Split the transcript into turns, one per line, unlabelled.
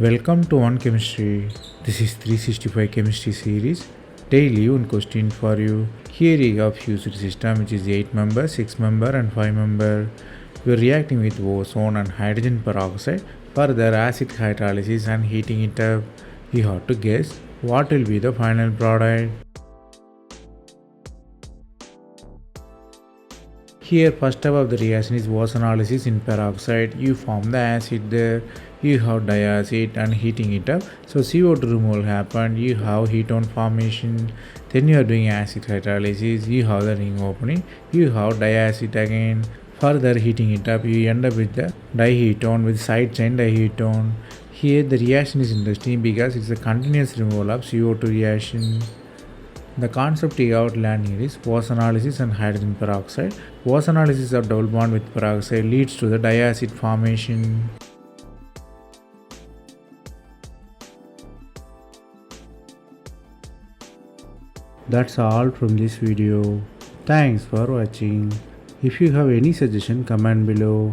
Welcome to On Chemistry. This is 365 Chemistry series. Daily one question for you. Here you have fused system which is 8 member, 6 member and 5 member. You are reacting with ozone and hydrogen peroxide. Further acid hydrolysis and heating it up. You have to guess what will be the final product. Here first step of the reaction is ozonolysis in peroxide. You form the acid there, you have diacid and heating it up. So CO2 removal happened, you have ketone formation, then you are doing acid hydrolysis, you have the ring opening, you have diacid again. Further heating it up, you end up with the diketone with side chain diketone. Here the reaction is interesting because it's a continuous removal of CO2 reaction. The concept we outlined here is ozonolysis and hydrogen peroxide. Ozonolysis of double bond with peroxide leads to the diacid formation. That's all from this video. Thanks for watching. If you have any suggestion, comment below.